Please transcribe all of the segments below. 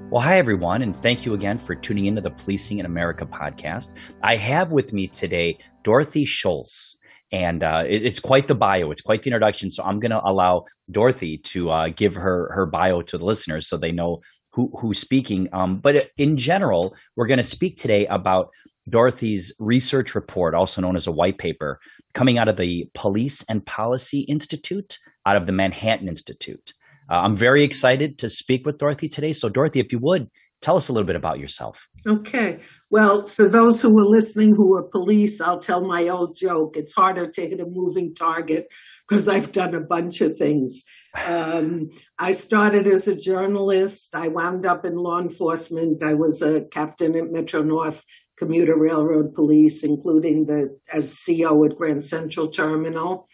Well, hi, everyone, and thank you again for tuning into the Policing in America podcast. I have with me today Dorothy Schulz, and it's quite the bio. It's quite the introduction. So I'm going to allow Dorothy to give her bio to the listeners so they know who's speaking. But in general, we're going to speak today about Dorothy's research report, also known as a white paper, coming out of the Police and Policy Institute, out of the Manhattan Institute. I'm very excited to speak with Dorothy today. So, Dorothy, if you would, tell us a little bit about yourself. Okay. Well, for those who are listening who are police, I'll tell my old joke. It's harder to hit a moving target because I've done a bunch of things. I started as a journalist. I wound up in law enforcement. I was a captain at Metro-North Commuter Railroad Police, including as CO at Grand Central Terminal.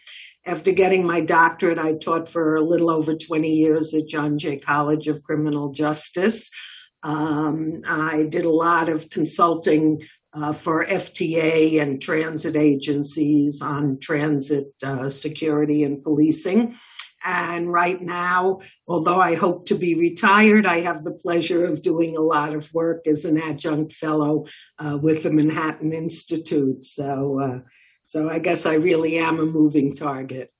After getting my doctorate, I taught for a little over 20 years at John Jay College of Criminal Justice. I did a lot of consulting for FTA and transit agencies on transit security and policing. And right now, although I hope to be retired, I have the pleasure of doing a lot of work as an adjunct fellow with the Manhattan Institute. So I guess I really am a moving target.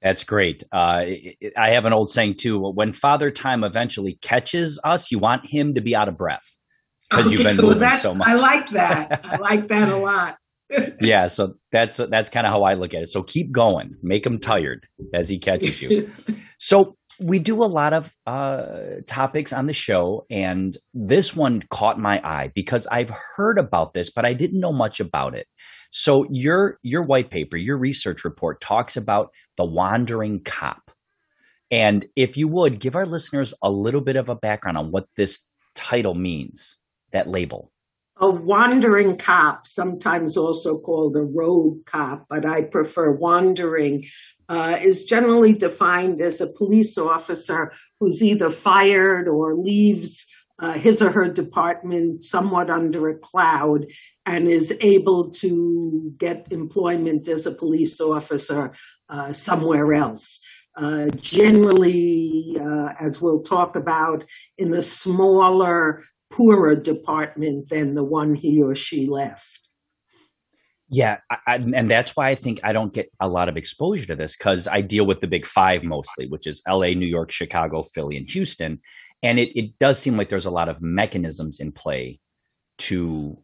That's great. I have an old saying too: when Father Time eventually catches us, you want him to be out of breath because you've been moving so much. I like that. I like that a lot. Yeah, so that's kind of how I look at it. So keep going, make him tired as he catches you. So we do a lot of topics on the show, and this one caught my eye because I've heard about this, but I didn't know much about it. So your white paper, your research report talks about the wandering cop. And if you would, give our listeners a little bit of a background on what this title means, that label. A wandering cop, sometimes also called a rogue cop, but I prefer wandering, is generally defined as a police officer who's either fired or leaves his or her department somewhat under a cloud and is able to get employment as a police officer somewhere else. Generally, as we'll talk about, in a smaller, poorer department than the one he or she left. Yeah, and that's why I think I don't get a lot of exposure to this because I deal with the big five mostly, which is LA, New York, Chicago, Philly, and Houston. And it does seem like there's a lot of mechanisms in play to,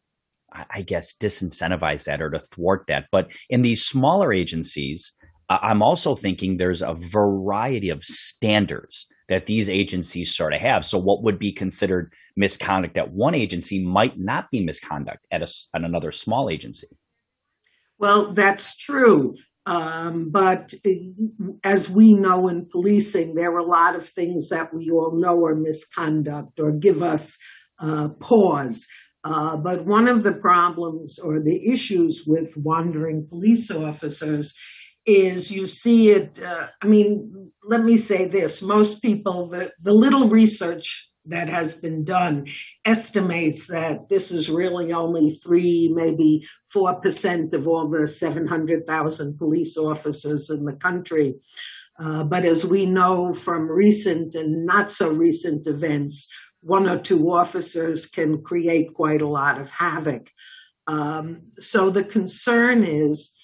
I guess, disincentivize that or to thwart that. But in these smaller agencies, I'm also thinking there's a variety of standards that these agencies sort of have. So what would be considered misconduct at one agency might not be misconduct at another small agency. Well, that's true. But as we know in policing, there are a lot of things that we all know are misconduct or give us pause. But one of the problems or the issues with wandering police officers is you see it. Let me say this. Most people, the little research that has been done estimates that this is really only 3, maybe 4% of all the 700,000 police officers in the country. But as we know from recent and not so recent events, 1 or 2 officers can create quite a lot of havoc. So the concern is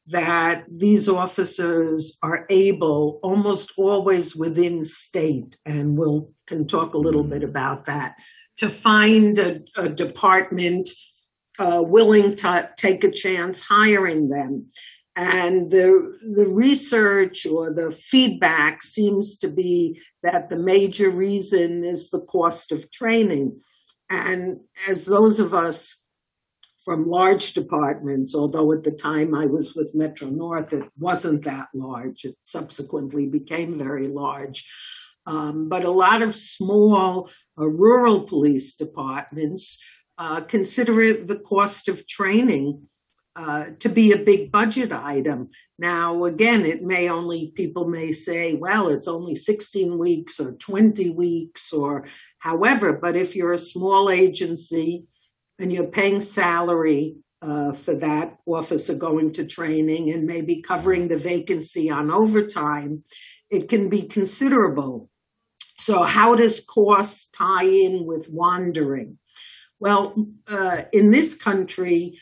that these officers are able, almost always within state, and we'll can talk a little bit about that, to find a department willing to take a chance hiring them. And the research or the feedback seems to be that the major reason is the cost of training. And as those of us from large departments, although at the time I was with Metro-North, it wasn't that large. It subsequently became very large. But a lot of small rural police departments consider the cost of training to be a big budget item. Now, again, people may say, well, it's only 16 weeks or 20 weeks or however, but if you're a small agency and you're paying salary for that officer going to training and maybe covering the vacancy on overtime, it can be considerable. So how does cost tie in with wandering? Well, in this country,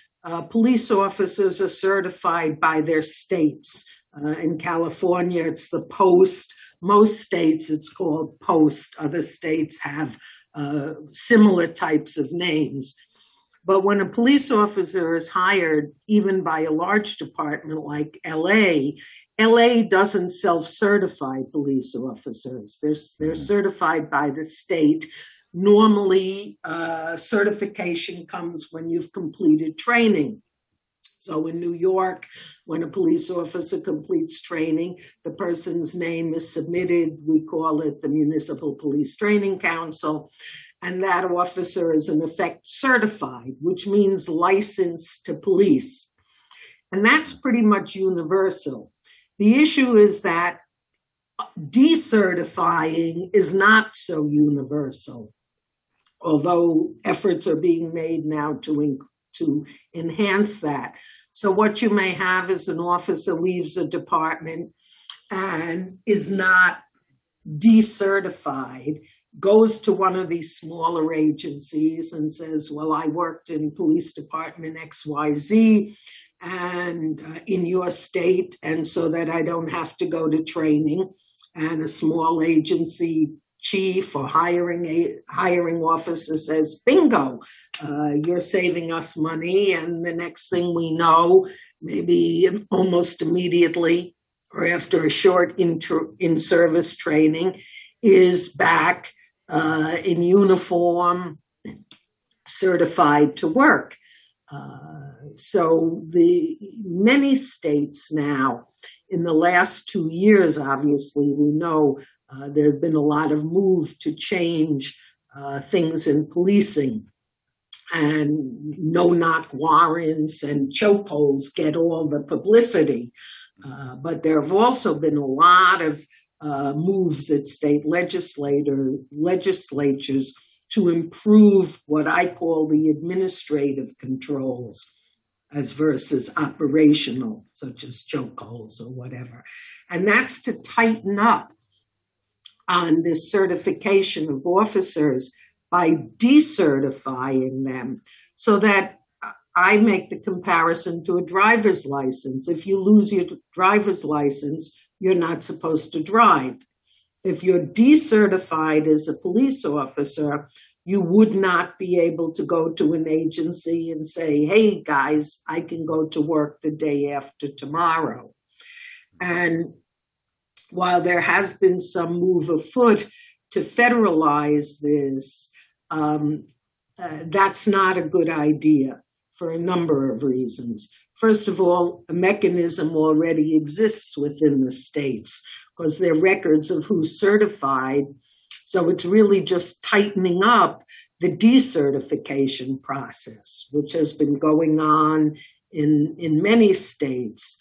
police officers are certified by their states. In California, it's the post. Most states, it's called post. Other states have similar types of names. But when a police officer is hired, even by a large department like LA doesn't self-certify police officers. They're certified by the state. Normally, certification comes when you've completed training. So in New York, when a police officer completes training, the person's name is submitted. We call it the Municipal Police Training Council. And that officer is in effect certified, which means licensed to police. And that's pretty much universal. The issue is that decertifying is not so universal, although efforts are being made now to enhance that. So what you may have is an officer leaves a department and is not decertified, goes to one of these smaller agencies and says, well, I worked in police department XYZ and in your state, and so that I don't have to go to training. And a small agency chief or hiring officer says, bingo, you're saving us money. And the next thing we know, maybe almost immediately or after a short in-service training, is back in uniform, certified to work. So the many states now, in the last 2 years, obviously, we know there have been a lot of move to change things in policing. And no-knock warrants and chokeholds get all the publicity. But there have also been a lot of moves at state legislatures to improve what I call the administrative controls as versus operational, such as chokeholds or whatever. And that's to tighten up on this certification of officers by decertifying them, so that I make the comparison to a driver's license. If you lose your driver's license, you're not supposed to drive. If you're decertified as a police officer, you would not be able to go to an agency and say, hey, guys, I can go to work the day after tomorrow. And while there has been some move afoot to federalize this, that's not a good idea for a number of reasons. First of all, a mechanism already exists within the states because there are records of who's certified. So it's really just tightening up the decertification process, which has been going on in many states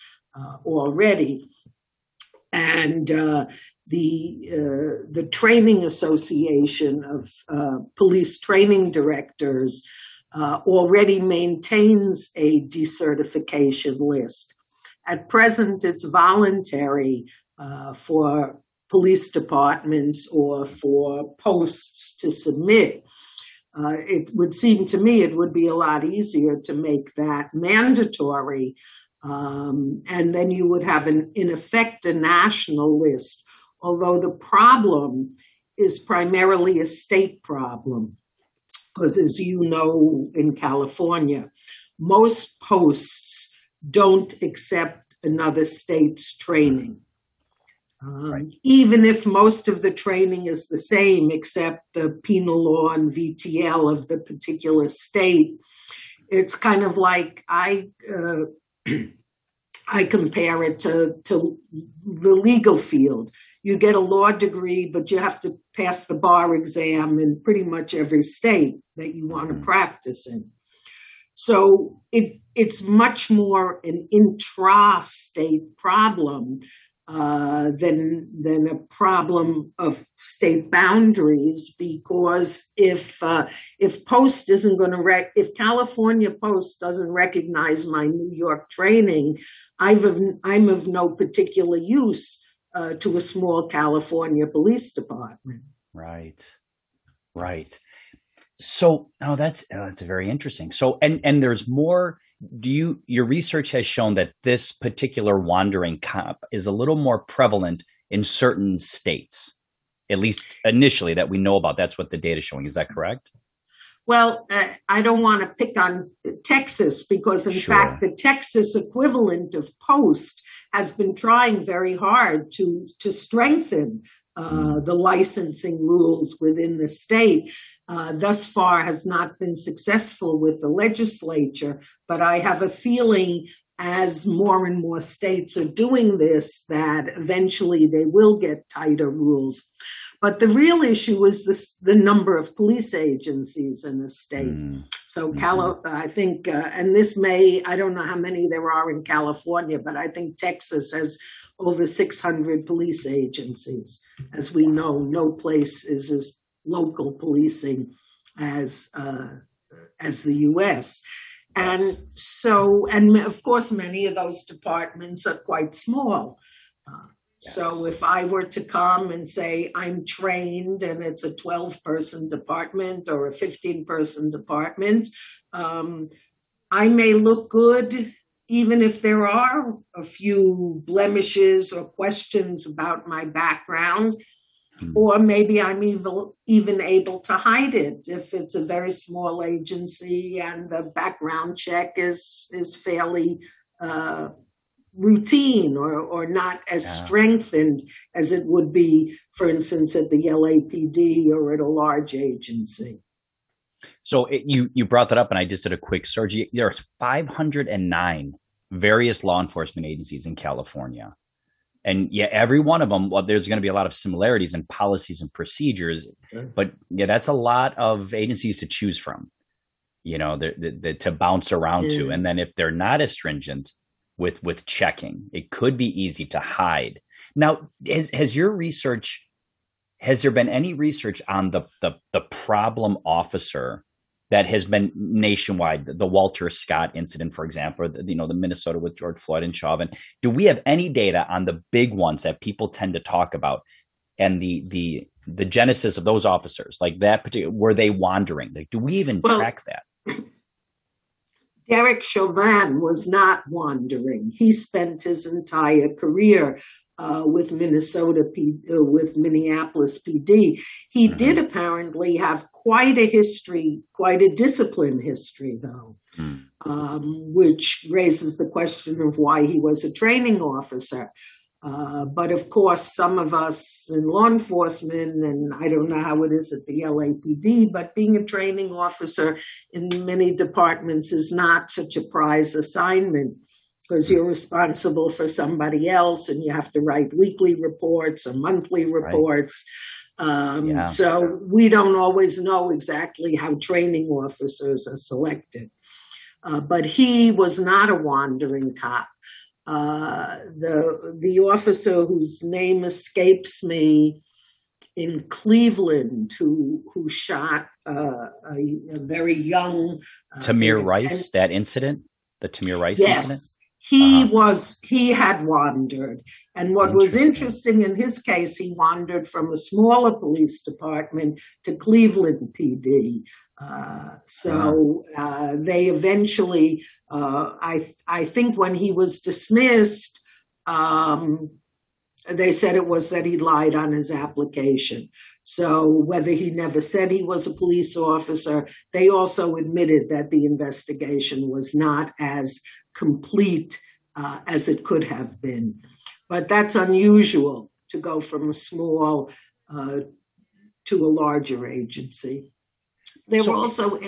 already. And the Training Association of Police Training Directors already maintains a decertification list. At present, it's voluntary for police departments or for posts to submit. It would seem to me it would be a lot easier to make that mandatory. And then you would have, in effect, a national list, although the problem is primarily a state problem. Because as you know, in California, most posts don't accept another state's training. Right. Even if most of the training is the same, except the penal law and VTL of the particular state, it's kind of like I compare it to the legal field. You get a law degree, but you have to pass the bar exam in pretty much every state that you want to practice in. So it's much more an intra-state problem than a problem of state boundaries, because if Post isn't going to if California Post doesn't recognize my New York training, I'm of no particular use to a small California police department. Right. Right. So, oh, that's very interesting. So, and there's more. Your research has shown that this particular wandering cop is a little more prevalent in certain states, at least initially that we know about. That's what the data is showing. Is that correct? Well, I don't want to pick on Texas because, in fact, Sure. the Texas equivalent of Post has been trying very hard to strengthen Mm, the licensing rules within the state. Thus far, has not been successful with the legislature, but I have a feeling as more and more states are doing this, that eventually they will get tighter rules. But the real issue is the number of police agencies in the state. mm, So, mhm. I think, and I don't know how many there are in California, but I think Texas has over 600 police agencies. As we know, no place is as local policing as the U.S. Yes. And of course, many of those departments are quite small. Uh, so Yes. if I were to come and say I'm trained and it's a 12-person department or a 15-person department, um, I may look good even if there are a few blemishes or questions about my background, Mm, or maybe I'm even able to hide it if it's a very small agency and the background check is fairly uh, routine or not as yeah. strengthened as it would be, for instance, at the LAPD or at a large agency. So you brought that up, and I just did a quick search. There's 509 various law enforcement agencies in California. And yeah, every one of them, well, there's going to be a lot of similarities in policies and procedures, Okay. but yeah, that's a lot of agencies to choose from, to bounce around to. Yeah. And then if they're not as stringent with checking, it could be easy to hide. Now, has there been any research on the problem officer that has been nationwide, the Walter Scott incident, for example, or the Minnesota with George Floyd and Chauvin? Do we have any data on the big ones that people tend to talk about and the genesis of those officers, like that particular, were they wandering? Like, do we even Well, track that? Derek Chauvin was not wandering. He spent his entire career with Minneapolis PD. He did Mm-hmm. apparently have quite a history, quite a discipline history, though, Mm. which raises the question of why he was a training officer. But of course, some of us in law enforcement, and I don't know how it is at the LAPD, but being a training officer in many departments is not such a prize assignment because Mm. you're responsible for somebody else and you have to write weekly reports or monthly Right. reports. Yeah. So we don't always know exactly how training officers are selected. But he was not a wandering cop. The officer whose name escapes me in Cleveland, who shot a very young, I think Tamir a 10. Rice, that incident, the Tamir Rice incident. Yes, Uh huh. he had wandered. And what was Interesting. interesting in his case, he wandered from a smaller police department to Cleveland PD. Huh. They eventually, I think when he was dismissed, um, they said it was that he lied on his application. So whether he never said he was a police officer, they also admitted that the investigation was not as complete as it could have been. But that's unusual to go from a small uh, to a larger agency. There were So also,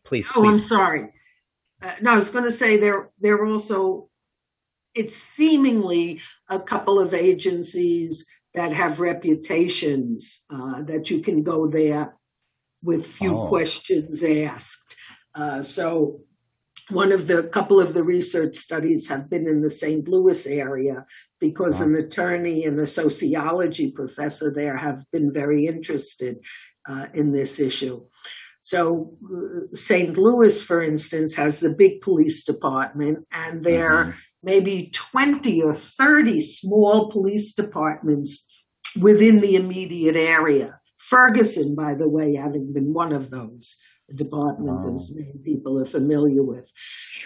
please, oh, I'm please. sorry. No, I was going to say there were also, it's seemingly a couple of agencies that have reputations that you can go there with few Oh, questions asked. So one of the couple of the research studies have been in the St. Louis area because huh. an attorney and a sociology professor there have been very interested in this issue. So St. Louis, for instance, has the big police department, and there are Mm-hmm. maybe 20 or 30 small police departments within the immediate area. Ferguson, by the way, having been one of those, a department Oh, as many people are familiar with.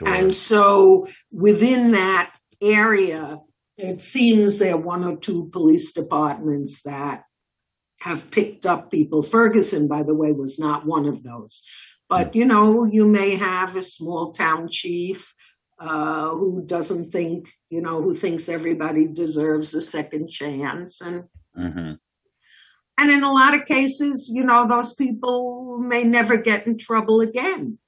And sure. so within that area, it seems there are one or two police departments that have picked up people. Ferguson, by the way, was not one of those. Mm, But, you may have a small town chief who doesn't think, who thinks everybody deserves a second chance. mhm, And in a lot of cases, those people may never get in trouble again.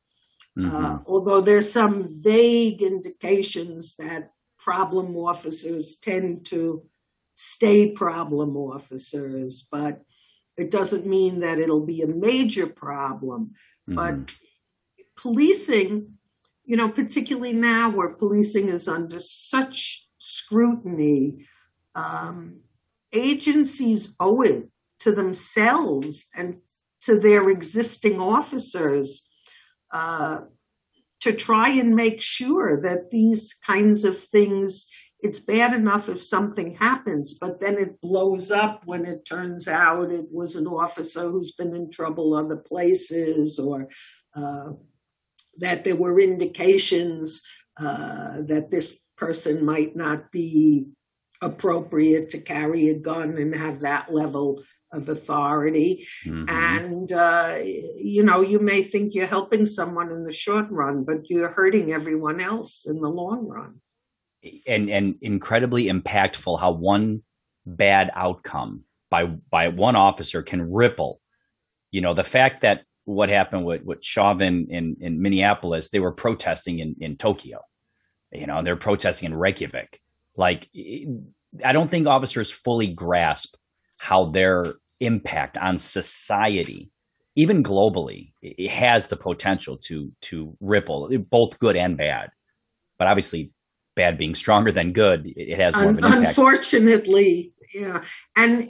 mhm. Although there's some vague indications that problem officers tend to stay problem officers, but it doesn't mean that it'll be a major problem. Mhm. But policing, particularly now where policing is under such scrutiny, um, agencies owe it to themselves and to their existing officers uh, to try and make sure that these kinds of things, it's bad enough if something happens, but then it blows up when it turns out it was an officer who's been in trouble other places, or uh, that there were indications that this person might not be appropriate to carry a gun and have that level of authority. Mhm. And, you may think you're helping someone in the short run, but you're hurting everyone else in the long run. And incredibly impactful how one bad outcome by one officer can ripple. The fact that what happened with Chauvin in Minneapolis, they were protesting in Tokyo. They're protesting in Reykjavik. Like, I don't think officers fully grasp how their impact on society, even globally, it has the potential to ripple, both good and bad. But obviously, bad being stronger than good, it has more of an impact. Unfortunately, yeah. And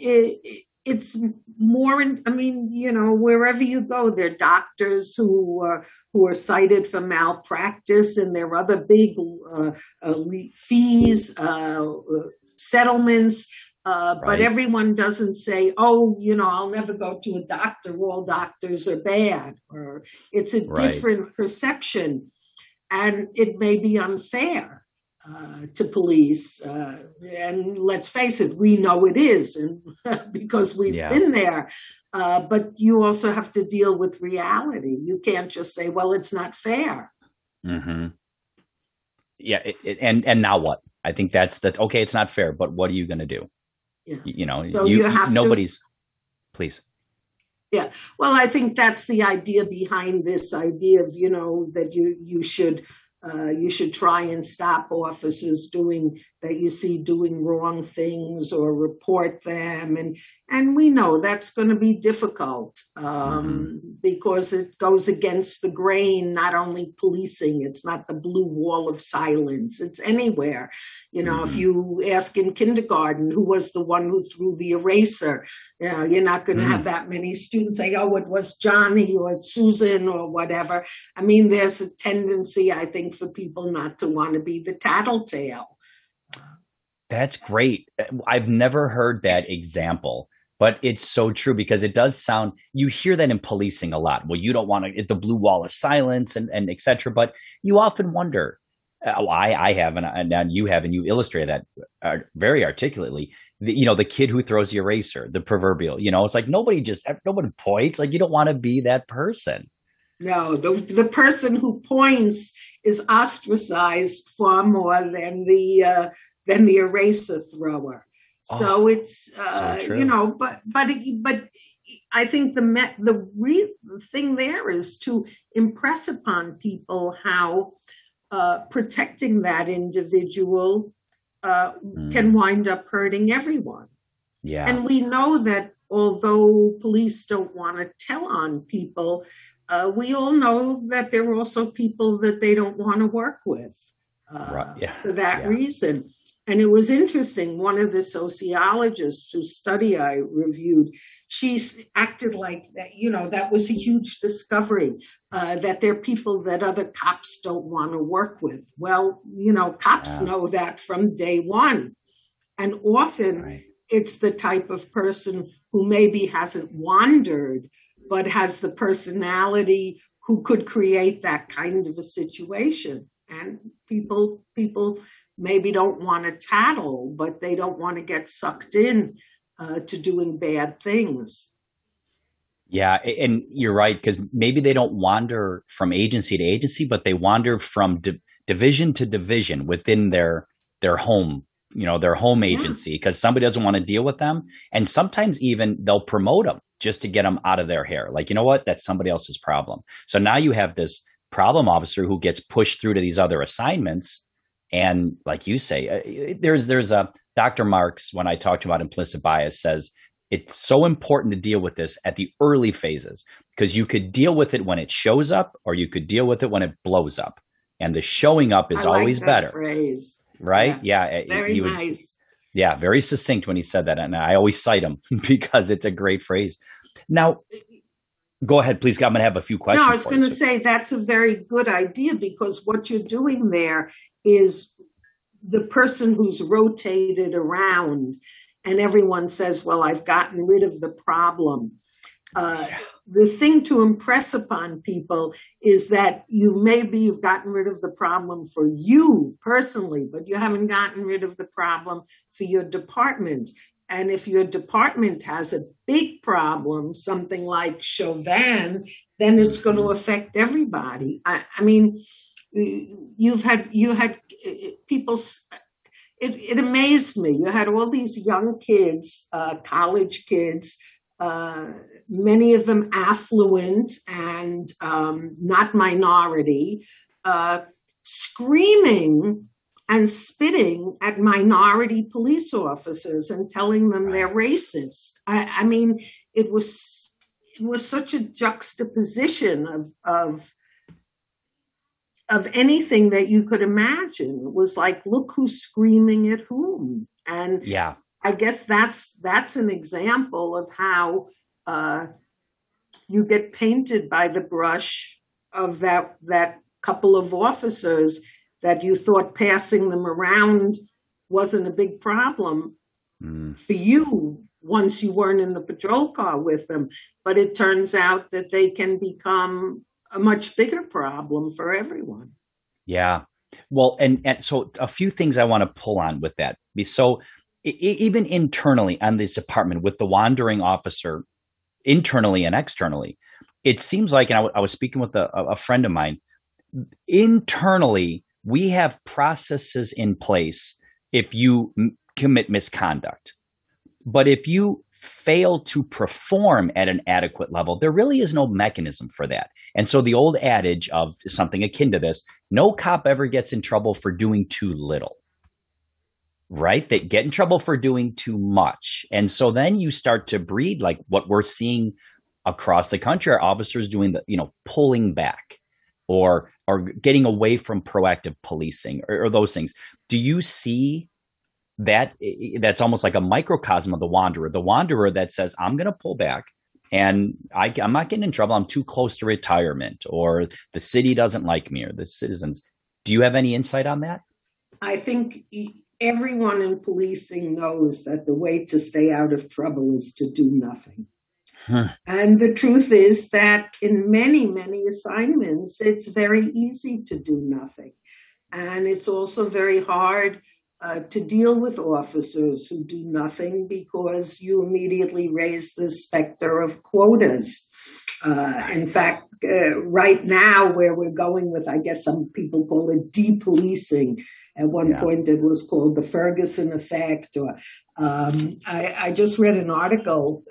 it's more wherever you go, there are doctors who are cited for malpractice, and there are other big fees, settlements. But Right, everyone doesn't say, oh, I'll never go to a doctor. All doctors are bad. Or it's a right. different perception. And it may be unfair to police. And let's face it, we know it is, and because we've Yeah. been there. But you also have to deal with reality. You can't just say, well, it's not fair. Hmm. Yeah. And now what? I think that's the okay. It's not fair, but what are you going to do? Yeah. So You you have to. nobody's. Please. Yeah. Well, I think that's the idea behind this idea of, that you should try and stop officers that you see doing wrong things, or report them. And we know that's going to be difficult Hmm. because it goes against the grain, not only policing, it's not the blue wall of silence, it's anywhere. If Hmm. you ask in kindergarten who was the one who threw the eraser, you're not going to have Mm. that many students say, oh, it was Johnny or Susan or whatever. I mean, there's a tendency, I think, for people not to want to be the tattletale. That's great. I've never heard that example, but it's so true because it does sound, you hear that in policing a lot. Well, you don't want to, the blue wall of silence and et cetera, but you often wonder, I have, and you have, and you illustrate that very articulately. The kid who throws the eraser, the proverbial, it's like nobody points. Like, you don't want to be that person. No, the person who points is ostracized far more than the eraser thrower. Oh, So it's so true. but I think the real thing there is to impress upon people how protecting that individual uh, can Mm, wind up hurting everyone. yeah. And we know that although police don't want to tell on people, we all know that there are also people that they don't want to work with Right. Yeah. for that Yeah. reason. And it was interesting. One of the sociologists whose study I reviewed, she acted like that. That was a huge discovery that there are people that other cops don't want to work with. Well, cops Yeah. know that from day one, and often Right. it's the type of person who maybe hasn't wandered, but has the personality who could create that kind of a situation. And people maybe don't want to tattle, but they don't want to get sucked in to doing bad things. Yeah, and you're right, because maybe they don't wander from agency to agency, but they wander from division to division within their home, their home agency, because somebody doesn't want to deal with them. And sometimes even they'll promote them just to get them out of their hair. Like, you know what? That's somebody else's problem. So now you have this problem officer who gets pushed through to these other assignments. And like you say, there's a Dr. Marks, when I talked about implicit bias, says it's so important to deal with this at the early phases, because you could deal with it when it shows up, or you could deal with it when it blows up. And the showing up is always better. Phrase. Right? Yeah. Very nice. Yeah, very succinct when he said that. And I always cite him because it's a great phrase. Now, go ahead, please. I'm going to have a few questions. No, I was going to say that's a very good idea, because what you're doing there is the person who's rotated around and everyone says, well, I've gotten rid of the problem. The thing to impress upon people is that you've gotten rid of the problem for you personally, but you haven't gotten rid of the problem for your department. And if your department has a big problem, something like Chauvin, then it's going to affect everybody. I mean, you had people. It amazed me. You had all these young kids, college kids, many of them affluent and not minority, screaming and spitting at minority police officers and telling them they're racist. I mean, it was such a juxtaposition of anything that you could imagine. It was like, look who's screaming at whom. And yeah, I guess that's an example of how you get painted by the brush of that couple of officers that you thought passing them around wasn't a big problem for you once you weren't in the patrol car with them. But it turns out that they can become a much bigger problem for everyone. Yeah. Well, and so a few things I want to pull on with that. So even internally on this department with the wandering officer, internally and externally, it seems like, and I was speaking with a friend of mine, internally, we have processes in place if you commit misconduct. But if you fail to perform at an adequate level, there really is no mechanism for that. And so the old adage of something akin to this, no cop ever gets in trouble for doing too little, right? They get in trouble for doing too much. And so then you start to breed like what we're seeing across the country, are officers doing the, pulling back or getting away from proactive policing or those things. Do you see that's almost like a microcosm of the wanderer that says, I'm going to pull back and I'm not getting in trouble. I'm too close to retirement, or the city doesn't like me, or the citizens. Do you have any insight on that? I think everyone in policing knows that the way to stay out of trouble is to do nothing. And the truth is that in many, many assignments, it's very easy to do nothing. And it's also very hard to deal with officers who do nothing, because you immediately raise the specter of quotas. In fact, right now, where we're going with, I guess some people call it depolicing. At one point, it was called the Ferguson effect. Or I just read an article.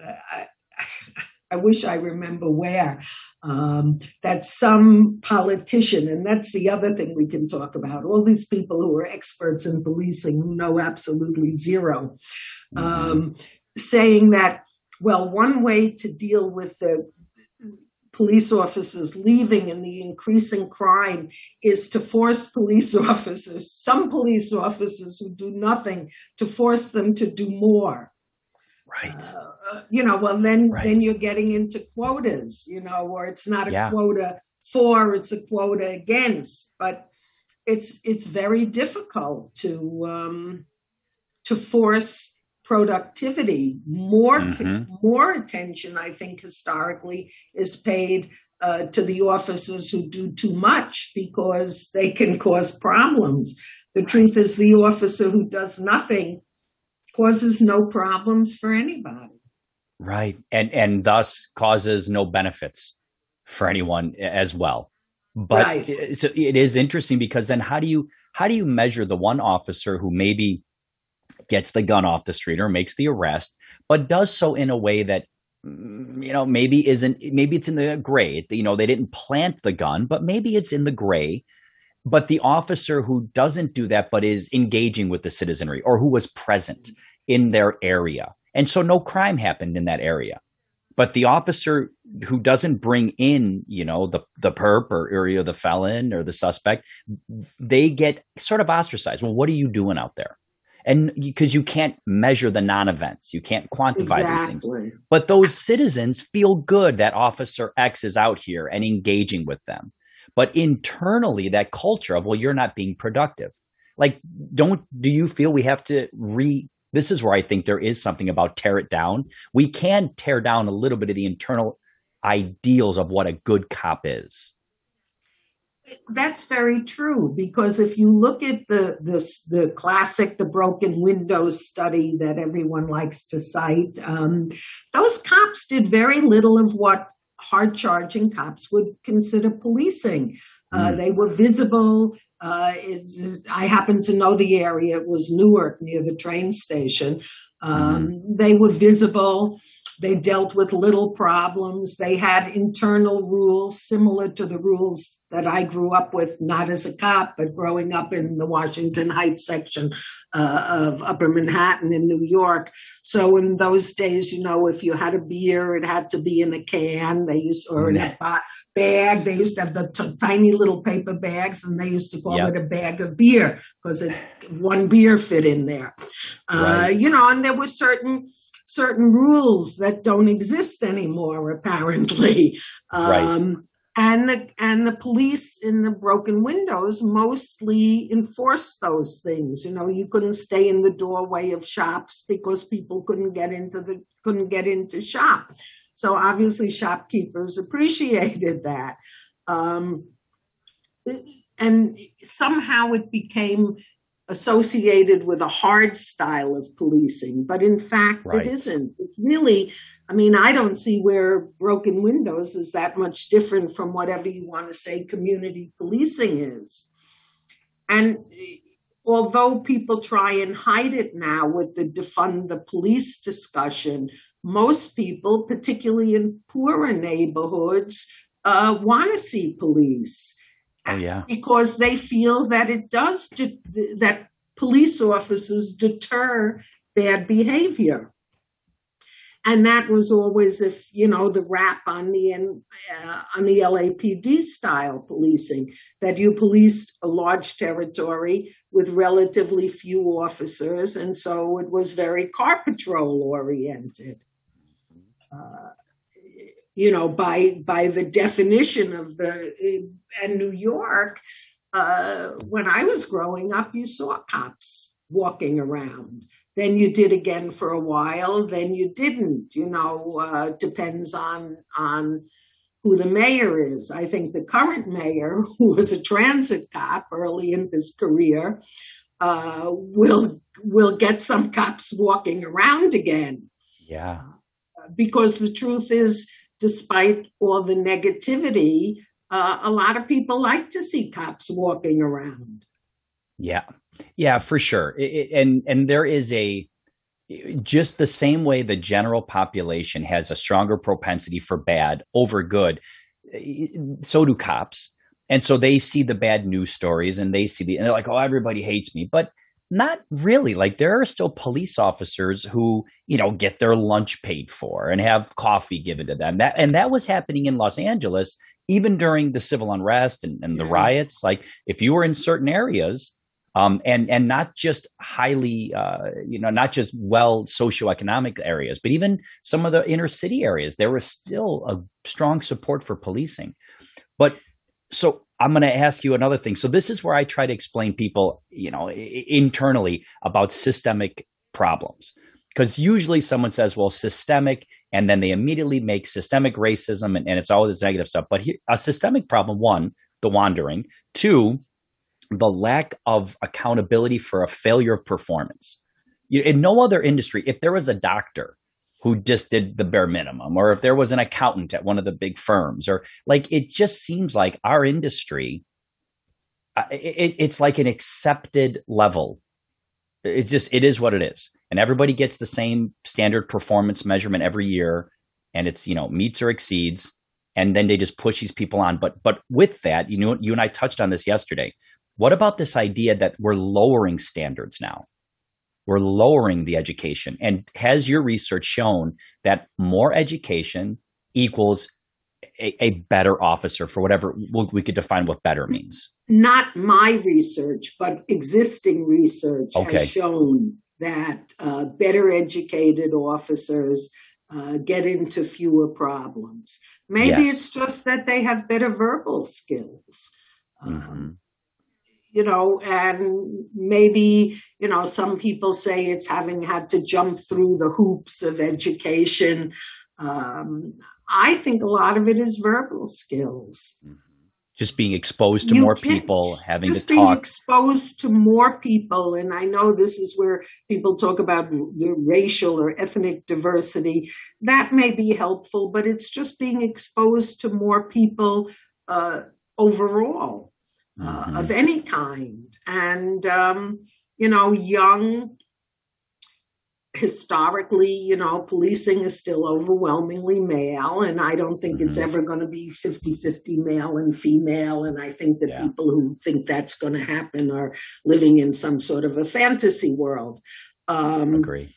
I wish I remember where, that some politician, and that's the other thing we can talk about, all these people who are experts in policing who know absolutely zero, saying that, well, one way to deal with the police officers leaving and the increasing crime is to force some police officers who do nothing, to force them to do more. Right. Then you're getting into quotas, or it's not a quota for, it's a quota against. But it's very difficult to force productivity. Hmm. More attention, I think, historically is paid to the officers who do too much because they can cause problems. The truth is, the officer who does nothing causes no problems for anybody. Right. And thus causes no benefits for anyone as well. But Right. it is interesting because then how do you measure the one officer who maybe gets the gun off the street or makes the arrest, but does so in a way that maybe it's in the gray. They didn't plant the gun, but maybe it's in the gray. But the officer who doesn't do that, but is engaging with the citizenry or who was present in their area. And so no crime happened in that area. But the officer who doesn't bring in, the perp or the felon or the suspect, they get sort of ostracized. Well, what are you doing out there? And because you can't measure the non-events, you can't quantify these things. Exactly. But those citizens feel good that Officer X is out here and engaging with them. But internally, that culture of, well, you're not being productive. Like, do you feel we have to this is where I think there is something about tear it down. We can tear down a little bit of the internal ideals of what a good cop is. That's very true, because if you look at the classic the broken windows study that everyone likes to cite, those cops did very little of what hard charging cops would consider policing. They were visible. I happen to know the area. It was Newark near the train station. They were visible. They dealt with little problems. They had internal rules similar to the rules that I grew up with, not as a cop, but growing up in the Washington Heights section of Upper Manhattan in New York. So in those days, if you had a beer, it had to be in a can. Or in a bag. They used to have the tiny little paper bags, and they used to call it a bag of beer because one beer fit in there. Right. And there were certain rules that don't exist anymore, apparently. Right. And the police in the broken windows mostly enforced those things. You couldn't stay in the doorway of shops because people couldn't get into shop. So obviously shopkeepers appreciated that. And somehow it became associated with a hard style of policing, but in fact, It isn't. It's really, I don't see where broken windows is that much different from whatever you want to say community policing is. And although people try and hide it now with the defund the police discussion, most people, particularly in poorer neighborhoods, want to see police. Oh, yeah. Because they feel that that police officers deter bad behavior. And that was always, the rap on the LAPD style policing, that you policed a large territory with relatively few officers. And so it was very car patrol oriented. By the definition of and New York, when I was growing up, you saw cops walking around. Then you did again for a while. Then you didn't. Depends on who the mayor is. I think the current mayor, who was a transit cop early in his career, will get some cops walking around again. Yeah. Because the truth is, despite all the negativity, a lot of people like to see cops walking around. Yeah, for sure. And there is just the same way the general population has a stronger propensity for bad over good, so do cops. And so they see the bad news stories and and they're like, oh, everybody hates me. But not really. Like, there are still police officers who, get their lunch paid for and have coffee given to them. That was happening in Los Angeles, even during the civil unrest and the riots. Like, if you were in certain areas, and not just highly, not just well socioeconomic areas, but even some of the inner city areas, there was still a strong support for policing. But so I'm going to ask you another thing. So this is where I try to explain people, internally about systemic problems. Because usually someone says, well, systemic, and then they immediately make systemic racism, and it's all this negative stuff. But here, a systemic problem, one, the wandering, two, the lack of accountability for a failure of performance. In no other industry, if there was a doctor who just did the bare minimum, or if there was an accountant at one of the big firms, or like, it just seems like our industry, it's like an accepted level. It is what it is. And everybody gets the same standard performance measurement every year. And it's, meets or exceeds. And then they just push these people on. But with that, you and I touched on this yesterday. What about this idea that we're lowering standards now? We're lowering the education. And has your research shown that more education equals a better officer, for whatever we could define what better means? Not my research, but existing research has shown that better educated officers get into fewer problems. Maybe it's just that they have better verbal skills. And maybe, some people say it's having had to jump through the hoops of education. I think a lot of it is verbal skills. Just being exposed to more people, having to talk. Just being exposed to more people. And I know this is where people talk about the racial or ethnic diversity. That may be helpful, but it's just being exposed to more people overall. Of any kind. And, young, historically, policing is still overwhelmingly male, and I don't think it's ever going to be 50-50 male and female. And I think that people who think that's going to happen are living in some sort of a fantasy world. Agree.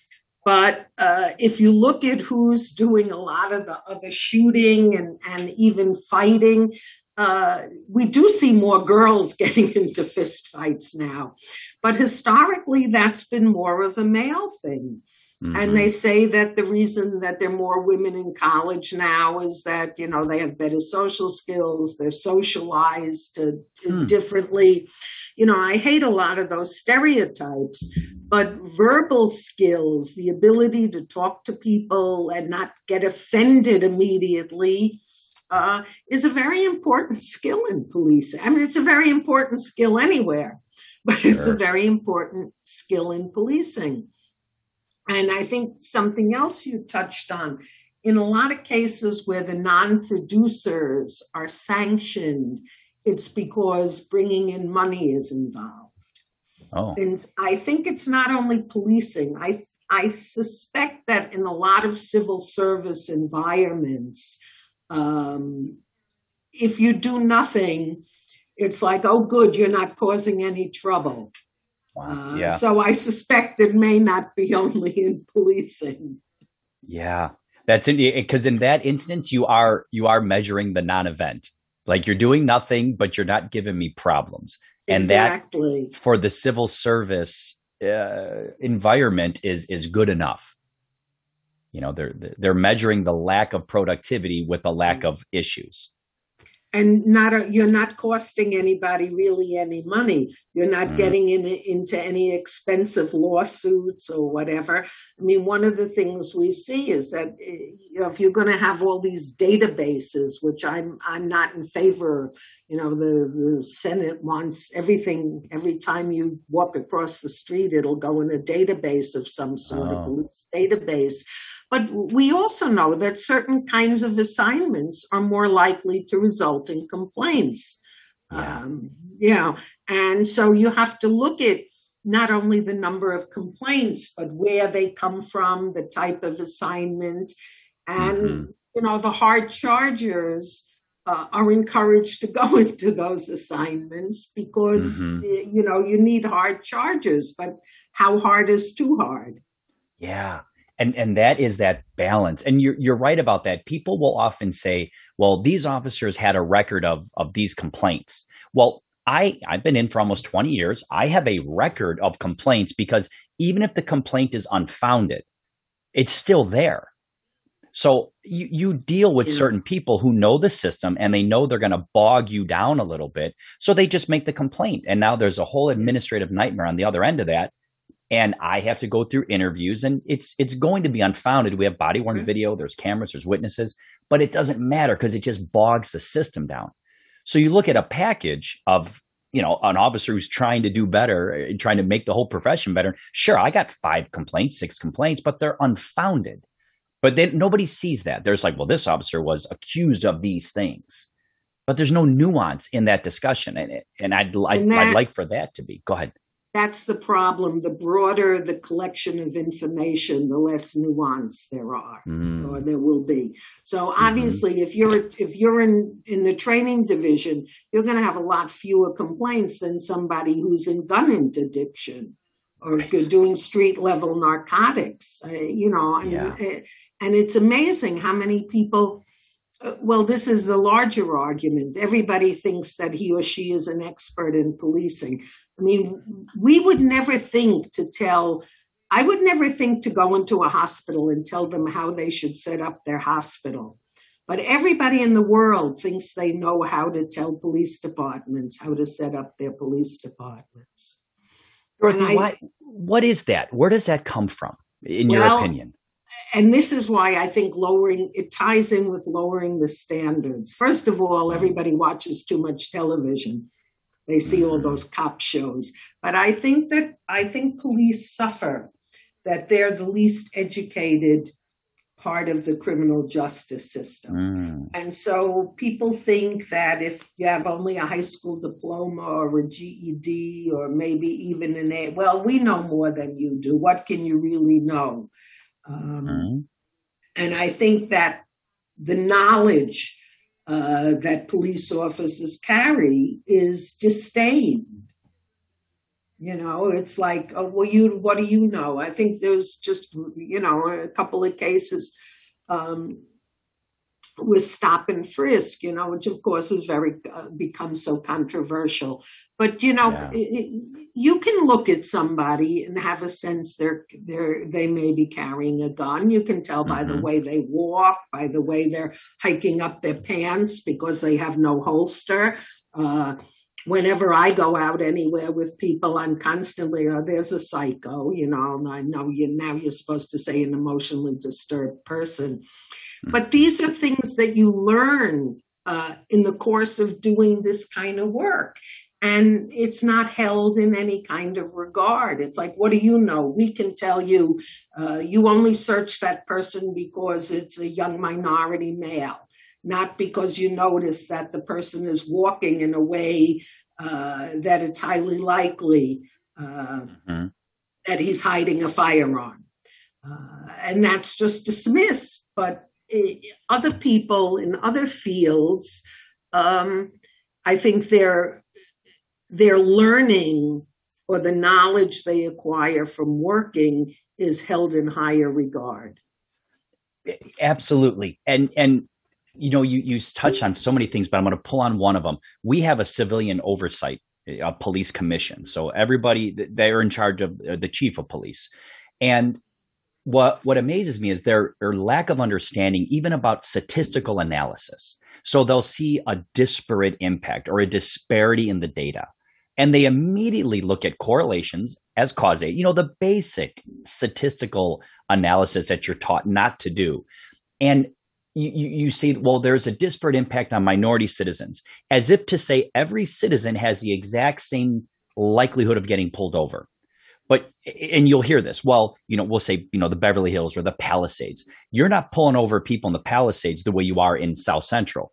But if you look at who's doing a lot of the shooting and even fighting, we do see more girls getting into fist fights now. But historically, that's been more of a male thing. And they say that the reason that there are more women in college now is that, they have better social skills, they're socialized differently. I hate a lot of those stereotypes, but verbal skills, the ability to talk to people and not get offended immediately, is a very important skill in policing. I mean, it's a very important skill anywhere, but it's a very important skill in policing. And I think something else you touched on, in a lot of cases where the non-producers are sanctioned, it's because bringing in money is involved. And I think it's not only policing. I suspect that in a lot of civil service environments, if you do nothing, it's like, oh, good, you're not causing any trouble. Wow. So I suspect it may not be only in policing. Yeah, that's it. Because in that instance, you are measuring the non-event. Like, you're doing nothing, but you're not giving me problems. And that for the civil service environment is good enough. They're measuring the lack of productivity with the lack of issues. And you're not costing anybody really any money. You're not getting into any expensive lawsuits or whatever. I mean, one of the things we see is that if you're going to have all these databases, which I'm not in favor of, the Senate wants everything. Every time you walk across the street, it'll go in a database of some sort, a police database. But we also know that certain kinds of assignments are more likely to result in complaints. And so you have to look at not only the number of complaints, but where they come from, the type of assignment. And, the hard chargers are encouraged to go into those assignments because, you need hard chargers. But how hard is too hard? Yeah. And that is that balance. And you're right about that. People will often say, well, these officers had a record of these complaints. Well, I've been in for almost 20 years. I have a record of complaints because even if the complaint is unfounded, it's still there. So you deal with certain people who know the system and they know they're going to bog you down a little bit. So they just make the complaint. And now there's a whole administrative nightmare on the other end of that. and I have to go through interviews, and it's going to be unfounded. We have body worn video, there's cameras, there's witnesses, but it doesn't matter because it just bogs the system down. So you look at a package of, an officer who's trying to do better, trying to make the whole profession better. Sure, I got 5 complaints, 6 complaints, but they're unfounded. But then nobody sees that. There's like, well, this officer was accused of these things, but there's no nuance in that discussion, and I'd like for that to be. Go ahead. That's the problem. The broader the collection of information, the less nuance there are, or there will be. So obviously, if you're in the training division, you're going to have a lot fewer complaints than somebody who's in gun interdiction or doing street level narcotics. And it's amazing how many people. Well, this is the larger argument. Everybody thinks that he or she is an expert in policing. I mean, I would never think to go into a hospital and tell them how they should set up their hospital. But everybody in the world thinks they know how to tell police departments how to set up their police departments. Dorothy, what is that? Where does that come from, in your opinion? And this is why I think it ties in with lowering the standards. First of all, everybody watches too much television. They see all those cop shows. But I think police suffer that they're the least educated part of the criminal justice system. And so people think that if you have only a high school diploma or a GED or maybe even an A, well, we know more than you do. What can you really know? And I think that the knowledge that police officers carry is disdained. It's like, oh, well, what do you know? I think there's just, a couple of cases with stop and frisk, which of course is become so controversial. But, you can look at somebody and have a sense they may be carrying a gun. You can tell by the way they walk, by the way they're hiking up their pants because they have no holster. Whenever I go out anywhere with people, I'm constantly, there's a psycho, and I know now you're supposed to say an emotionally disturbed person. But these are things that you learn in the course of doing this kind of work. And it's not held in any kind of regard. It's like, what do you know? We can tell you, you only search that person because it's a young minority male, not because you notice that the person is walking in a way that it's highly likely that he's hiding a firearm. And that's just dismissed. But other people in other fields, I think their learning or the knowledge they acquire from working is held in higher regard. Absolutely. And you touched on so many things, but I'm going to pull on one of them. We have a civilian oversight, a police commission. So everybody, they're in charge of the chief of police. And what amazes me is their lack of understanding even about statistical analysis. So they'll see a disparate impact or a disparity in the data, and they immediately look at correlations as causation, the basic statistical analysis that you're taught not to do. And you see, well, there's a disparate impact on minority citizens, as if to say every citizen has the exact same likelihood of getting pulled over. And you'll hear this. Well, we'll say, the Beverly Hills or the Palisades. You're not pulling over people in the Palisades the way you are in South Central.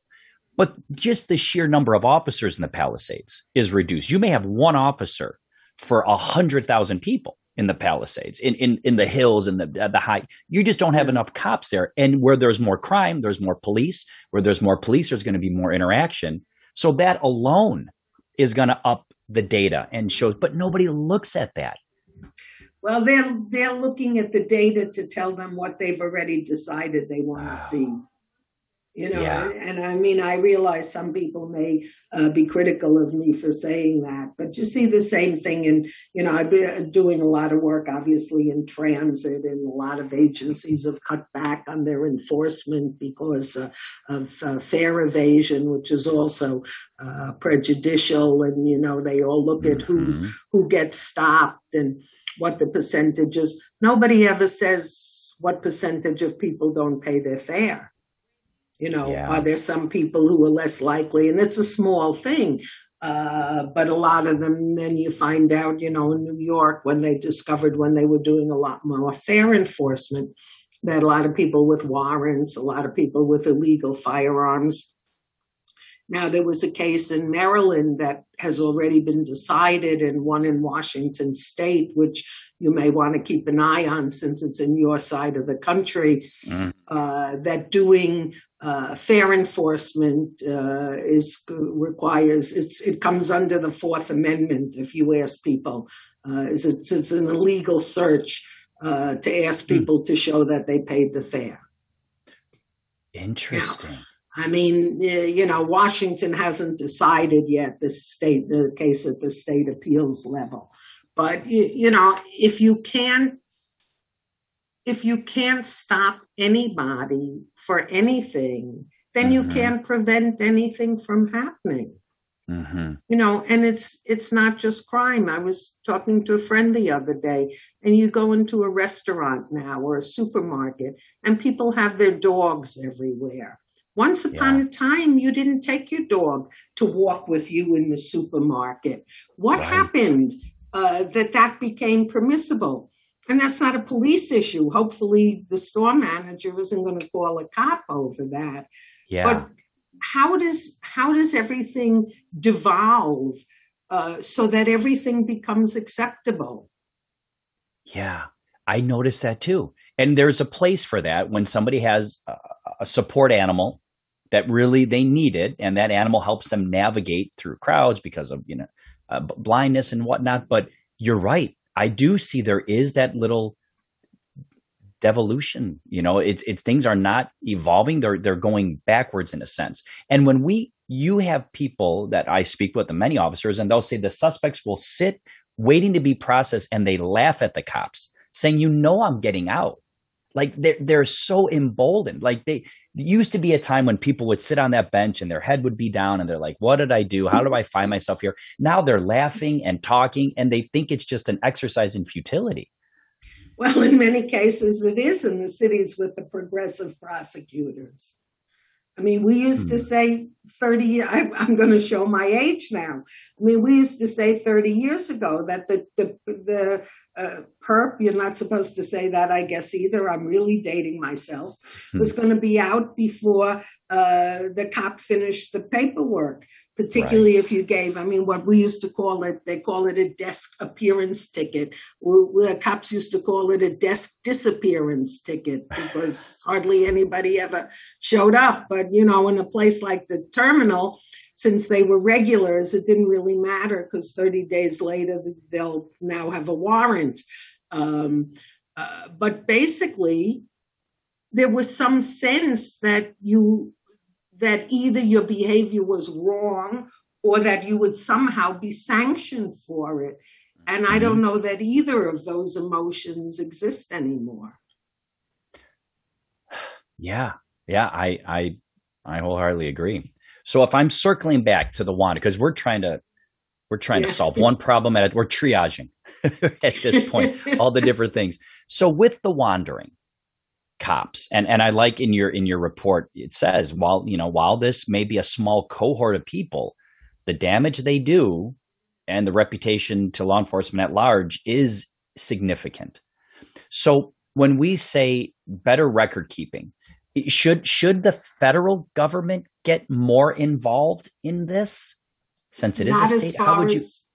But just the sheer number of officers in the Palisades is reduced. You may have one officer for 100,000 people in the Palisades, in the hills and the high. You just don't have enough cops there. And where there's more crime, there's more police. Where there's more police, there's going to be more interaction. So that alone is going to up the data and show. But nobody looks at that. Well, they're looking at the data to tell them what they've already decided they want to see. Yeah. And I mean, I realize some people may be critical of me for saying that, but you see the same thing. And, I've been doing a lot of work, obviously, in transit, and a lot of agencies have cut back on their enforcement because of fare evasion, which is also prejudicial. And, they all look at Hmm. who gets stopped and what the percentage is. Nobody ever says what percentage of people don't pay their fare. Are Yeah. there some people who are less likely? And it's a small thing. But a lot of them, then you find out, in New York, when they discovered when they were doing a lot more fare enforcement, that a lot of people with warrants, a lot of people with illegal firearms. Now, there was a case in Maryland that has already been decided, and one in Washington state, which you may want to keep an eye on since it's in your side of the country, Mm. that doing fair enforcement it comes under the Fourth Amendment. If you ask people, it's an illegal search to ask Mm. people to show that they paid the fare. Now, Interesting. I mean, Washington hasn't decided yet the case at the state appeals level, but if you can't stop anybody for anything, then you Hmm. can't prevent anything from happening. Hmm. And it's not just crime. I was talking to a friend the other day, and you go into a restaurant now or a supermarket, and people have their dogs everywhere. Once upon Yeah. a time, you didn't take your dog to walk with you in the supermarket. What Right. happened that became permissible? And that's not a police issue. Hopefully, the store manager isn't going to call a cop over that. Yeah. But how does everything devolve so that everything becomes acceptable? Yeah. I noticed that too. And there's a place for that when somebody has a support animal that really they need it, and that animal helps them navigate through crowds because of blindness and whatnot. But you're right. I do see there is that little devolution. It's things are not evolving; they're going backwards in a sense. And when you have people that I speak with, the many officers, and they'll say the suspects will sit waiting to be processed, and they laugh at the cops, saying, I'm getting out." Like they're so emboldened. Like they used to be a time when people would sit on that bench and their head would be down and they're like, what did I do? How do I find myself here? Now they're laughing and talking and they think it's just an exercise in futility. Well, in many cases, it is in the cities with the progressive prosecutors. I mean, we used to Hmm. say 30, I'm going to show my age now. I mean, we used to say 30 years ago that the perp, you're not supposed to say that, I guess, either. I'm really dating myself, Hmm. was going to be out before the cop finished the paperwork, Right. particularly if you gave, I mean, what we used to call it, they call it a desk appearance ticket. The cops used to call it a desk disappearance ticket because hardly anybody ever showed up. But, in a place like the terminal, since they were regulars, it didn't really matter because 30 days later, they'll now have a warrant. But basically, there was some sense that either your behavior was wrong or that you would somehow be sanctioned for it. And I don't Hmm. know that either of those emotions exist anymore. Yeah. Yeah. I wholeheartedly agree. So if I'm circling back to the wand, because we're trying to Yeah. solve one problem we're triaging at this point, all the different things. So with the wandering cops, and I like in your report, it says, while this may be a small cohort of people, the damage they do and the reputation to law enforcement at large is significant. So when we say better record keeping, should the federal government get more involved in this since it is a not as state? How far would you as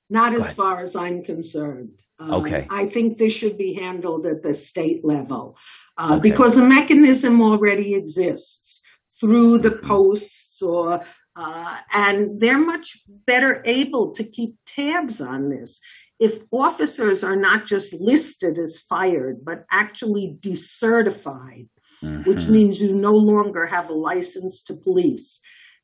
Not go as ahead? far as I'm concerned. Okay. I think this should be handled at the state level Okay. because a mechanism already exists through the Hmm. posts, and they're much better able to keep tabs on this. If officers are not just listed as fired, but actually decertified, which Hmm. means you no longer have a license to police.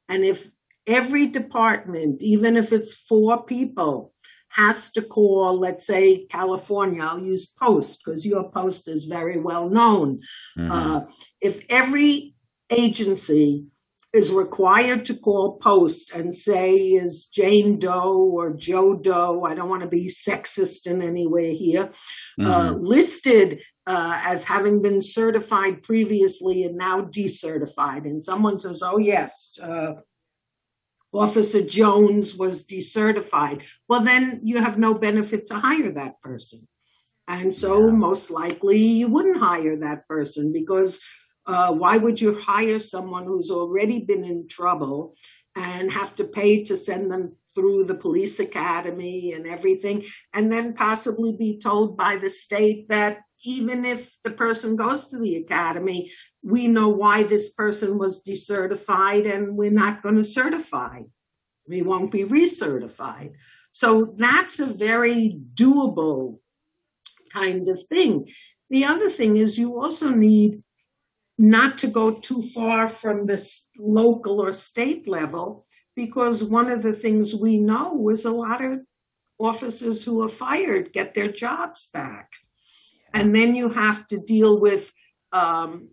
And if every department, even if it's 4 people, has to call, let's say, California, I'll use Post because your Post is very well known. Hmm. Uh, if every agency is required to call Post and say, is Jane Doe or Joe Doe, I don't want to be sexist in any way here, Hmm. listed as having been certified previously and now decertified. And someone says, oh, yes, Officer Jones was decertified. Well, then you have no benefit to hire that person. And so Yeah. most likely you wouldn't hire that person because why would you hire someone who's already been in trouble and have to pay to send them through the police academy and everything, and then possibly be told by the state that even if the person goes to the academy, we know why this person was decertified and we're not going to certify. We won't be recertified. So that's a very doable kind of thing. The other thing is you also need not to go too far from this local or state level, because one of the things we know is a lot of officers who are fired get their jobs back. Yeah. And then you have to deal with, um,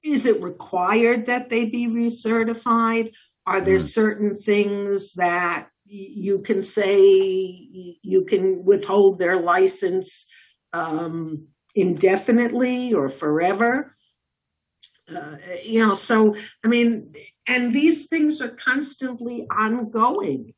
is it required that they be recertified? Are there Mm. certain things that you can say you can withhold their license indefinitely or forever? So, I mean, and these things are constantly ongoing.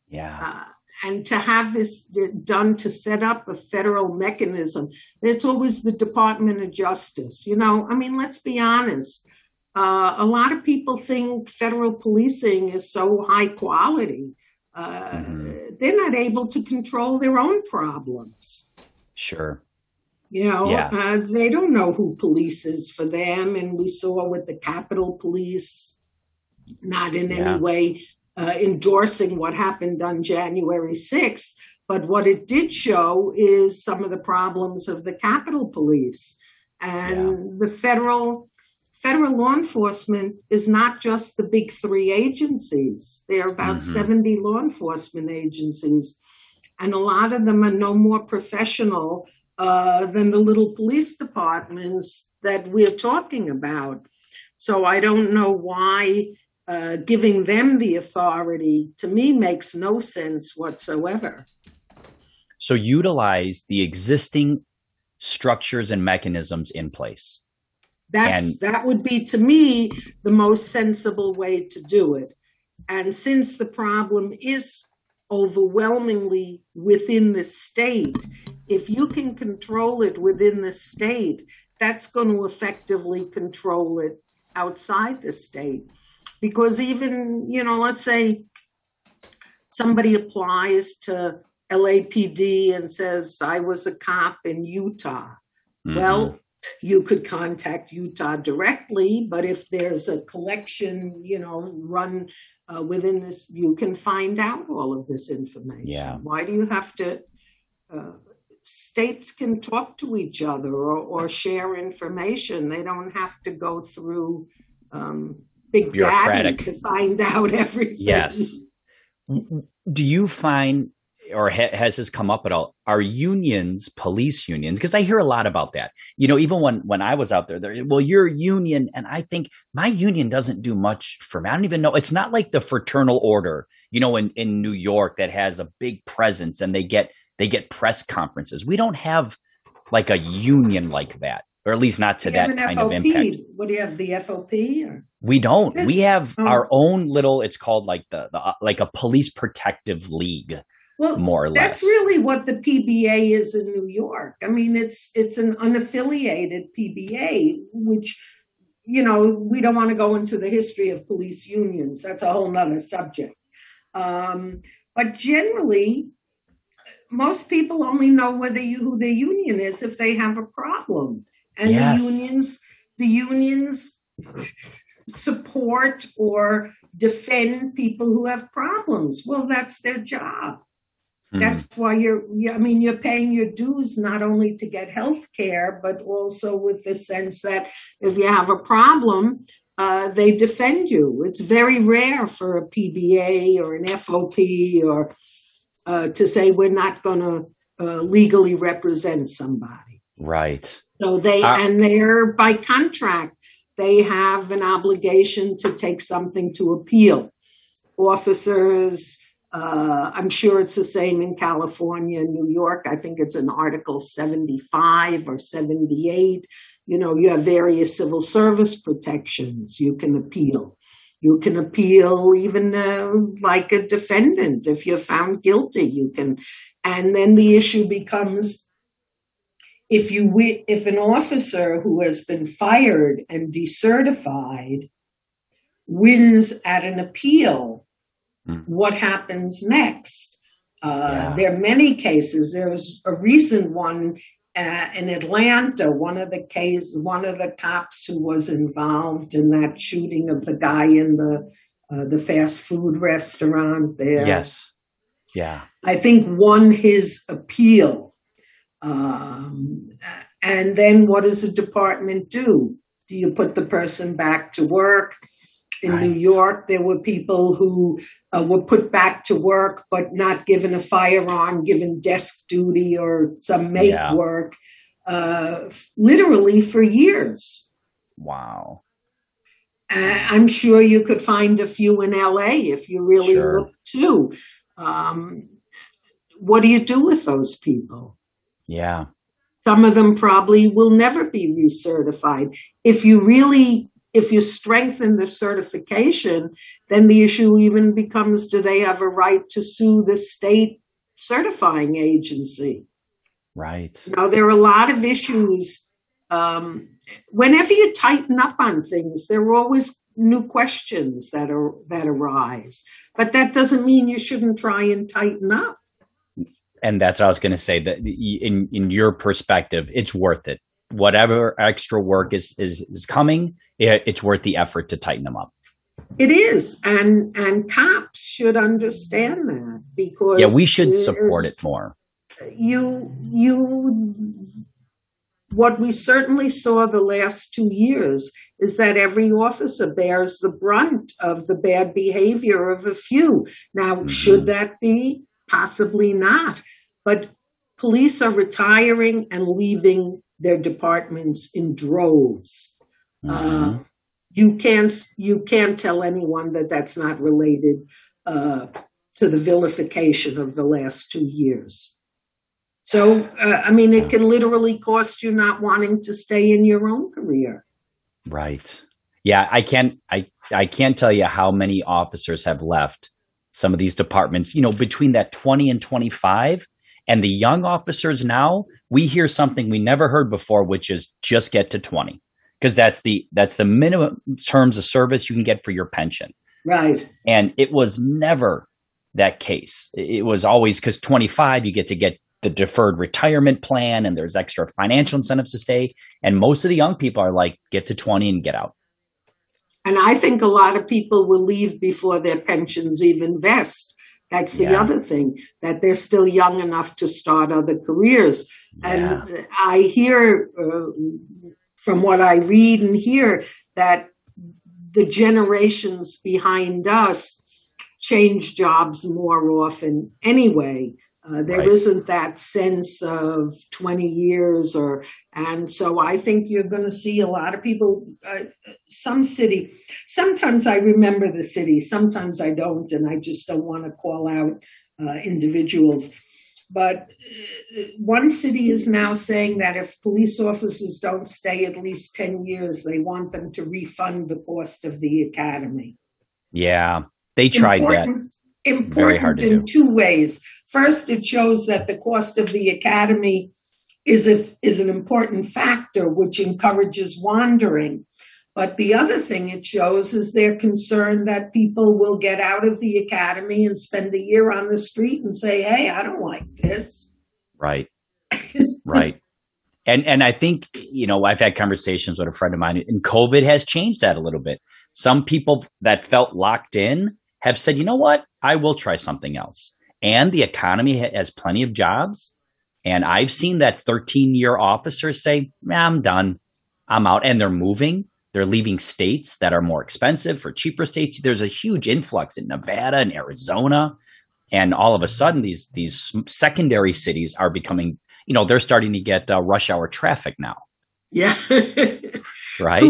Yeah. Uh, and to have this done to set up a federal mechanism, it's always the Department of Justice. I mean, let's be honest. A lot of people think federal policing is so high quality. Uh, Hmm. they're not able to control their own problems. Sure. You know, Yeah. they don't know who polices for them. And we saw with the Capitol Police, not in any Yeah. way endorsing what happened on January 6th. But what it did show is some of the problems of the Capitol Police. Yeah. And the federal law enforcement is not just the big 3 agencies. There are about Hmm. 70 law enforcement agencies. And a lot of them are no more professional than the little police departments that we're talking about. So I don't know why giving them the authority, to me, makes no sense whatsoever. So utilize the existing structures and mechanisms in place. And That would be, to me, the most sensible way to do it. And since the problem is overwhelmingly within the state, if you can control it within the state, that's going to effectively control it outside the state. Because even, let's say somebody applies to LAPD and says, I was a cop in Utah. mhm. Well, you could contact Utah directly, but if there's a collection, run within this, you can find out all of this Yeah. information. Why do you have to? Uh, States can talk to each other or share information. They don't have to go through Big Daddy Bureaucratic. to find out Yes. everything. Do you find, or has this come up at all? Are unions, police unions? Because I hear a lot about that. Even when I was out there, well, your union, and I think my union doesn't do much for me. I don't even know. It's not like the fraternal order, in New York that has a big presence and they get press conferences. We don't have like a union like that, or at least not to You have that an kind of impact. FOP. What do you have? The FOP? Or? We don't. We have Oh, our own little. It's called like the like a police protective league, well, more or that's less. really what the PBA is in New York. I mean, it's an unaffiliated PBA, which we don't want to go into the history of police unions. That's a whole nother subject. Um, but generally, most people only know who their union is if they have a problem, and Yes. the unions support or defend people who have problems. Well, that's their job. That's why you're paying your dues not only to get health care, but also with the sense that if you have a problem, they defend you. It's very rare for a PBA or an FOP or to say we're not going to legally represent somebody. Right. So they're by contract, they have an obligation to take something to appeal. Officers, I'm sure it's the same in California and New York. I think it's in Article 75 or 78. You have various civil service protections you can appeal. You can appeal even like a defendant. If you're found guilty, you can. And then the issue becomes, if an officer who has been fired and decertified wins at an appeal, what happens next? There are many cases. There was a recent one in Atlanta. One of the cops who was involved in that shooting of the guy in the fast food restaurant there. Yes. Yeah. I think won his appeal. And then what does the department do? Do you put the person back to work? In New York, there were people who were put back to work, but not given a firearm, given desk duty or some make work, literally for years. Wow. I'm sure you could find a few in LA if you really look too. What do you do with those people? Yeah. Some of them probably will never be recertified. If you strengthen the certification, then the issue even becomes, do they have a right to sue the state certifying agency? Right. There are a lot of issues. Whenever you tighten up on things, there are always new questions that arise. But that doesn't mean you shouldn't try and tighten up. And that's what I was going to say, that in your perspective, it's worth it. Whatever extra work is coming, it's worth the effort to tighten them up. It is. And cops should understand that, because we should support it more. What we certainly saw the last 2 years is that every officer bears the brunt of the bad behavior of a few. Now, should that be? Possibly not. But police are retiring and leaving their departments in droves. You can't tell anyone that that's not related to the vilification of the last 2 years. So, it can literally cost you not wanting to stay in your own career. Right. Yeah, I can't tell you how many officers have left some of these departments, between that 20 and 25. And the young officers now, we hear something we never heard before, which is just get to 20, because that's the minimum terms of service you can get for your pension. Right. And it was never that case. It was always, because 25, you get the deferred retirement plan, and there's extra financial incentives to stay. And most of the young people are like, get to 20 and get out. And I think a lot of people will leave before their pensions even vest. That's the other thing, that they're still young enough to start other careers. And I hear, from what I read and hear, that the generations behind us change jobs more often anyway. There isn't that sense of 20 years and so I think you're going to see a lot of people, some city, sometimes I remember the city, sometimes I don't, and I just don't want to call out individuals. But one city is now saying that if police officers don't stay at least 10 years, they want them to refund the cost of the academy. Yeah, they tried that. Important in two ways. First, it shows that the cost of the academy is an important factor, which encourages wandering. But the other thing it shows is their concern that people will get out of the academy and spend a year on the street and say, hey, I don't like this. Right. Right. And I think, I've had conversations with a friend of mine, and COVID has changed that a little bit. Some people that felt locked in have said, you know what, I will try something else. and the economy has plenty of jobs. And I've seen that 13-year officers say, I'm done. I'm out. And they're moving. They're leaving states that are more expensive for cheaper states. There's a huge influx in Nevada and Arizona. And all of a sudden, these secondary cities are becoming, they're starting to get rush hour traffic now. Yeah. Right?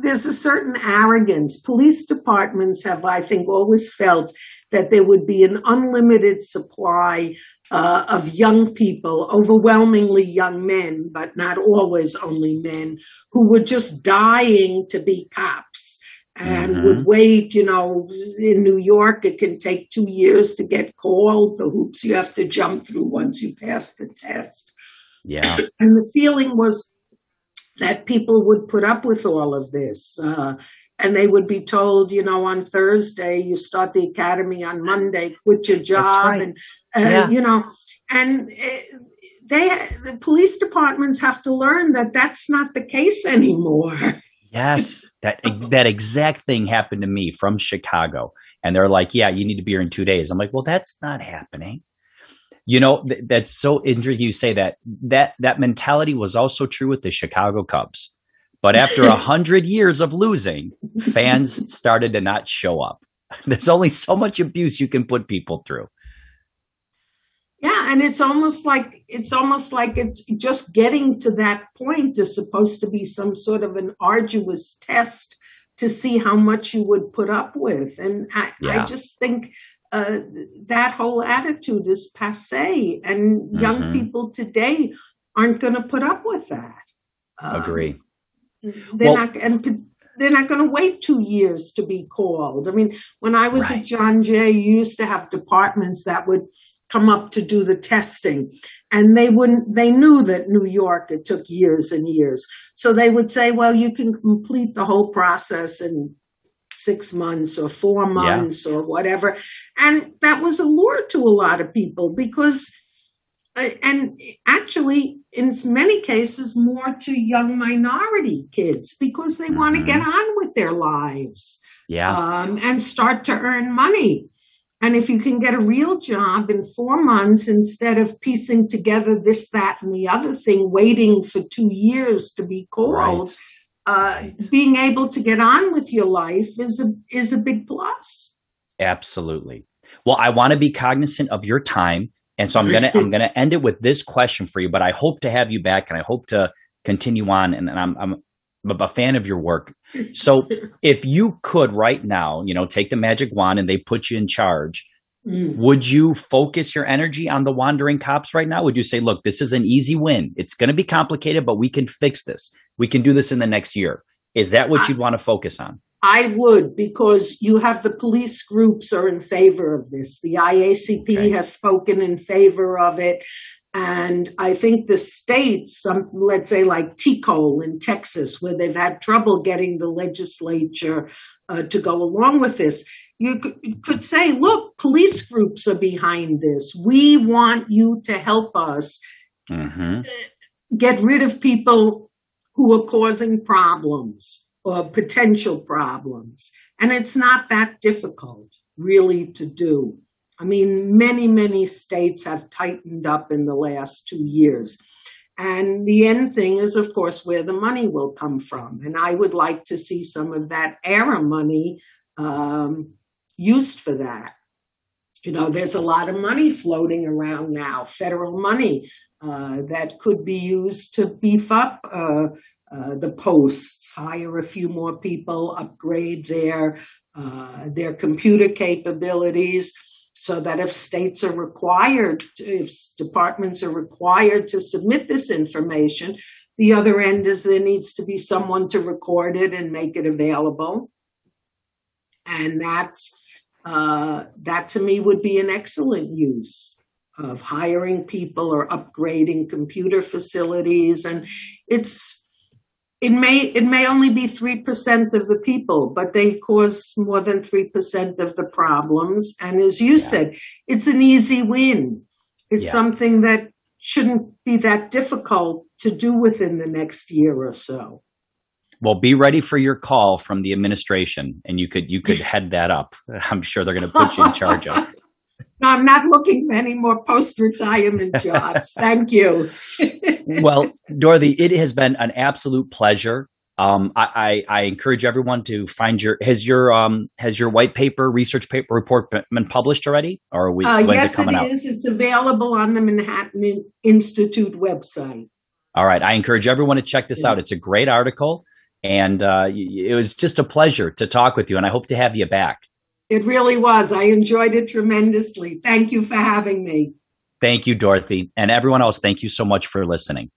There's a certain arrogance. Police departments have, I think, always felt that there would be an unlimited supply of young people, overwhelmingly young men, but not always only men, who were just dying to be cops and would wait. In New York, it can take 2 years to get called, the hoops you have to jump through once you pass the test. Yeah. And the feeling was that people would put up with all of this. And they would be told, on Thursday, you start the academy on Monday, quit your job. Right. And, the police departments have to learn that that's not the case anymore. Yes, that exact thing happened to me from Chicago. And they're like, yeah, you need to be here in 2 days. I'm like, well, that's not happening. That's so interesting you say that. That mentality was also true with the Chicago Cubs. But after 100 years of losing, fans started to not show up. There's only so much abuse you can put people through. Yeah, and it's almost like it's just getting to that point is supposed to be some sort of an arduous test to see how much you would put up with. And I just think that whole attitude is passé, and young people today aren't going to put up with that. Agree. They're not going to wait 2 years to be called. I mean, when I was at John Jay, you used to have departments that would come up to do the testing, and they knew that New York, it took years and years. So they would say, well, you can complete the whole process in 6 months or 4 months or whatever. And that was a lure to a lot of people because, and actually in many cases more to young minority kids, because they want to get on with their lives and start to earn money. And if you can get a real job in 4 months instead of piecing together this, that, and the other thing, waiting for 2 years to be called, being able to get on with your life is a big plus. Absolutely. Well, I want to be cognizant of your time. And so I'm gonna end it with this question for you, but I hope to have you back and I hope to continue on. And I'm a fan of your work. So if you could right now, take the magic wand and they put you in charge, would you focus your energy on the wandering cops right now? Would you say, look, this is an easy win. It's going to be complicated, but we can fix this. We can do this in the next year. Is that what you'd want to focus on? I would, because you have the police groups are in favor of this. The IACP has spoken in favor of it. And I think the states, let's say like TCOL in Texas, where they've had trouble getting the legislature to go along with this, you could say, look, police groups are behind this. We want you to help us get rid of people who are causing problems or potential problems. And it's not that difficult, really, to do. I mean, many, many states have tightened up in the last 2 years. And the end thing is, of course, where the money will come from. And I would like to see some of that ERA money used for that. There's a lot of money floating around now, federal money that could be used to beef up the posts, hire a few more people, upgrade their computer capabilities, so that if states are required, if departments are required to submit this information, the other end is there needs to be someone to record it and make it available. And that to me would be an excellent use of hiring people or upgrading computer facilities. And it may only be 3% of the people, but they cause more than 3% of the problems. And as you said, it's an easy win. It's something that shouldn't be that difficult to do within the next year or so. Well, be ready for your call from the administration, and you could head that up. I'm sure they're going to put you in charge of it. No, I'm not looking for any more post-retirement jobs. Thank you. Well, Dorothy, it has been an absolute pleasure. I encourage everyone to find has your white paper research paper report been published already, or when's it Yes, it coming out? is. It's available on the Manhattan Institute website. All right, I encourage everyone to check this out. It's a great article, and it was just a pleasure to talk with you, and I hope to have you back. It really was. I enjoyed it tremendously. Thank you for having me. Thank you, Dorothy, and everyone else. Thank you so much for listening.